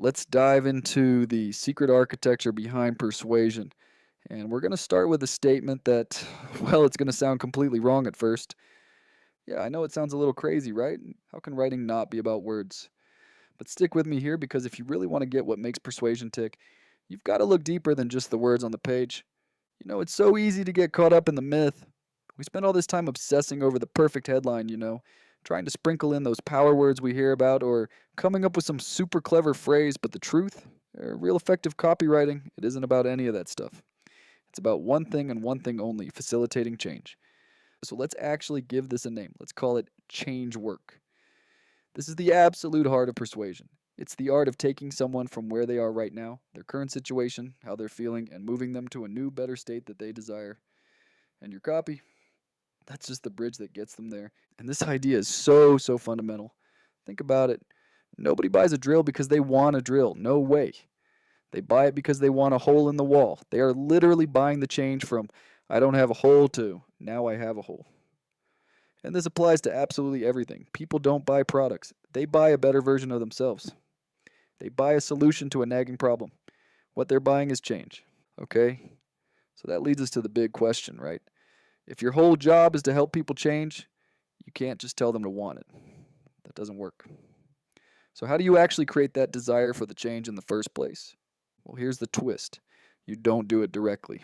let's dive into the secret architecture behind persuasion. And we're going to start with a statement that, well, it's going to sound completely wrong at first. Yeah, I know it sounds a little crazy, right? How can writing not be about words? But stick with me here because if you really want to get what makes persuasion tick, you've got to look deeper than just the words on the page. It's so easy to get caught up in the myth. We spend all this time obsessing over the perfect headline, trying to sprinkle in those power words we hear about or coming up with some super clever phrase, but the truth, real effective copywriting, it isn't about any of that stuff. It's about one thing and one thing only, facilitating change. So let's actually give this a name. Let's call it change work. This is the absolute heart of persuasion. It's the art of taking someone from where they are right now, their current situation, how they're feeling, and moving them to a new, better state that they desire. And your copy, that's just the bridge that gets them there. And this idea is so, so fundamental. Think about it. Nobody buys a drill because they want a drill. No way. They buy it because they want a hole in the wall. They are literally buying the change from I don't have a hole to now I have a hole. And this applies to absolutely everything. People don't buy products. They buy a better version of themselves. They buy a solution to a nagging problem. What they're buying is change. Okay? So that leads us to the big question, right? If your whole job is to help people change, you can't just tell them to want it. That doesn't work. So how do you actually create that desire for the change in the first place? Well, here's the twist. You don't do it directly.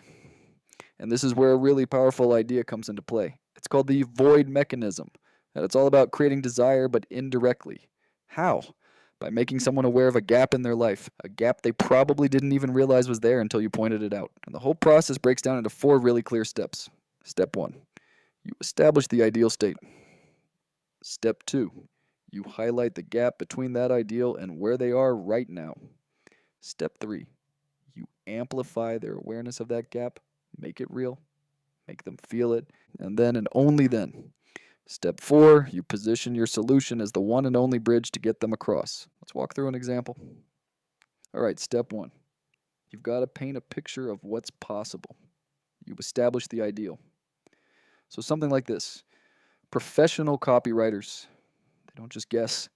And this is where a really powerful idea comes into play. It's called the void mechanism. And it's all about creating desire, but indirectly. How? By making someone aware of a gap in their life, a gap they probably didn't even realize was there until you pointed it out. And the whole process breaks down into 4 really clear steps. Step 1, you establish the ideal state. Step 2, you highlight the gap between that ideal and where they are right now. Step 3, you amplify their awareness of that gap, make it real, make them feel it, and then and only then. Step 4, you position your solution as the one and only bridge to get them across. Let's walk through an example. All right, step 1, you've got to paint a picture of what's possible. You establish the ideal. So something like this. Professional copywriters, they don't just guess.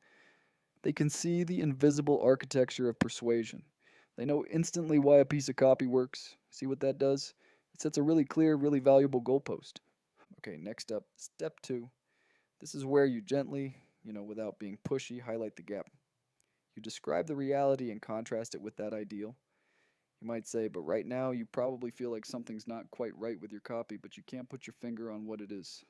They can see the invisible architecture of persuasion. They know instantly why a piece of copy works. See what that does? It sets a really clear, really valuable goalpost. Okay, next up, step 2. This is where you gently, without being pushy, highlight the gap. You describe the reality and contrast it with that ideal. You might say, but right now you probably feel like something's not quite right with your copy, but you can't put your finger on what it is.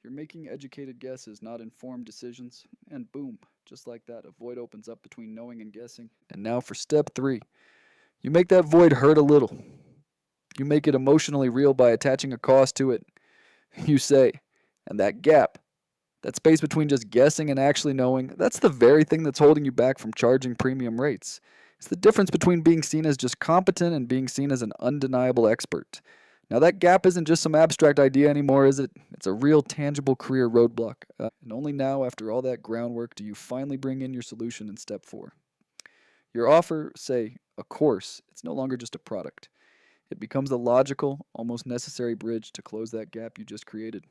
You're making educated guesses, not informed decisions, and boom, just like that, a void opens up between knowing and guessing. And now for step 3. You make that void hurt a little. You make it emotionally real by attaching a cost to it. You say, and that gap, that space between just guessing and actually knowing, that's the very thing that's holding you back from charging premium rates. It's the difference between being seen as just competent and being seen as an undeniable expert. Now, that gap isn't just some abstract idea anymore, is it? It's a real, tangible career roadblock. And only now, after all that groundwork, do you finally bring in your solution in step 4. Your offer, say, a course, it's no longer just a product. It becomes the logical, almost necessary bridge to close that gap you just created.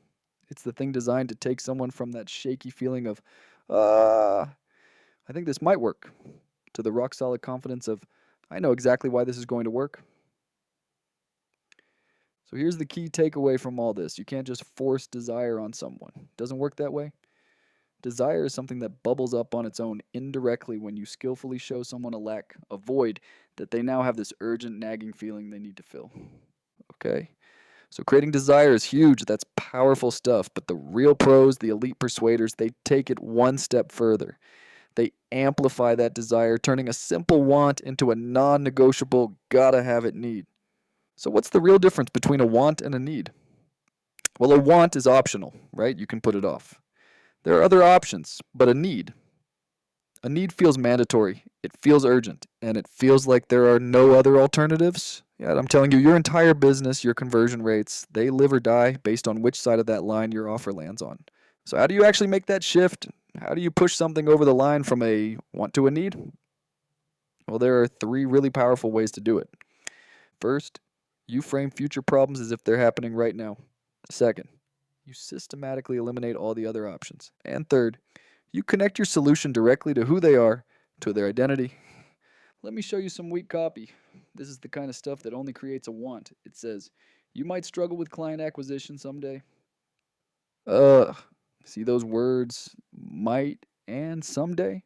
It's the thing designed to take someone from that shaky feeling of, I think this might work, to the rock-solid confidence of, I know exactly why this is going to work. So here's the key takeaway from all this. You can't just force desire on someone. It doesn't work that way. Desire is something that bubbles up on its own indirectly when you skillfully show someone a lack, a void, that they now have this urgent, nagging feeling they need to fill. Okay? So creating desire is huge. That's powerful stuff. But the real pros, the elite persuaders, they take it one step further. They amplify that desire, turning a simple want into a non-negotiable, gotta-have-it need. So what's the real difference between a want and a need? Well, a want is optional, right? You can put it off. There are other options, but a need feels mandatory, it feels urgent, and it feels like there are no other alternatives. Yeah, I'm telling you, your entire business, your conversion rates, they live or die based on which side of that line your offer lands on. So how do you actually make that shift? How do you push something over the line from a want to a need? Well, there are 3 really powerful ways to do it. First, you frame future problems as if they're happening right now. Second, you systematically eliminate all the other options. And third, you connect your solution directly to who they are, to their identity, Let me show you some weak copy. This is the kind of stuff that only creates a want. It says, you might struggle with client acquisition someday. Ugh. See those words, might and someday?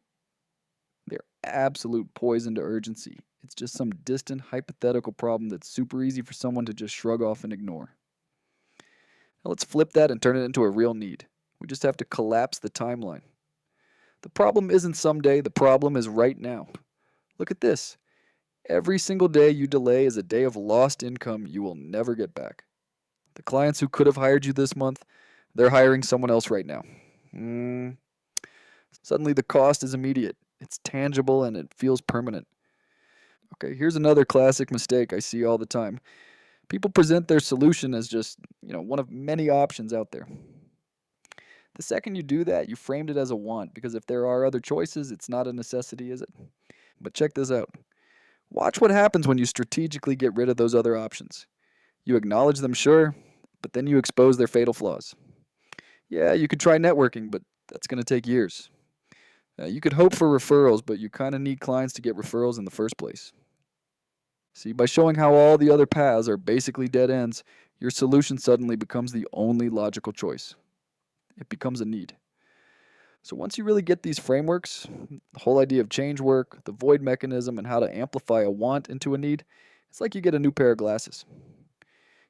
They're absolute poison to urgency. It's just some distant hypothetical problem that's super easy for someone to just shrug off and ignore. Now let's flip that and turn it into a real need. We just have to collapse the timeline. The problem isn't someday, the problem is right now. Look at this. Every single day you delay is a day of lost income you will never get back. The clients who could have hired you this month, they're hiring someone else right now. Mm, Suddenly the cost is immediate. It's tangible and it feels permanent. Okay, here's another classic mistake I see all the time. People present their solution as just, one of many options out there. The second you do that, you framed it as a want because if there are other choices, it's not a necessity, is it? But check this out. Watch what happens when you strategically get rid of those other options. You acknowledge them, sure, but then you expose their fatal flaws. Yeah, you could try networking, but that's going to take years. You could hope for referrals, but you kind of need clients to get referrals in the first place. See, by showing how all the other paths are basically dead ends, your solution suddenly becomes the only logical choice. It becomes a need. So once you really get these frameworks, the whole idea of change work, the void mechanism, and how to amplify a want into a need, it's like you get a new pair of glasses.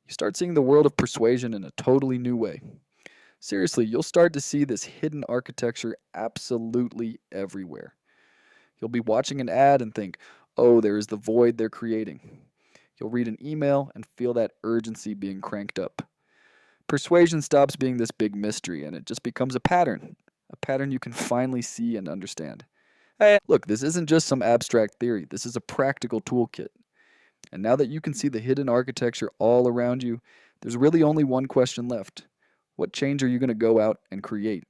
You start seeing the world of persuasion in a totally new way. Seriously, you'll start to see this hidden architecture absolutely everywhere. You'll be watching an ad and think, oh, there is the void they're creating. You'll read an email and feel that urgency being cranked up. Persuasion stops being this big mystery and it just becomes a pattern you can finally see and understand. Look, this isn't just some abstract theory, this is a practical toolkit. And now that you can see the hidden architecture all around you, there's really only one question left. What change are you going to go out and create?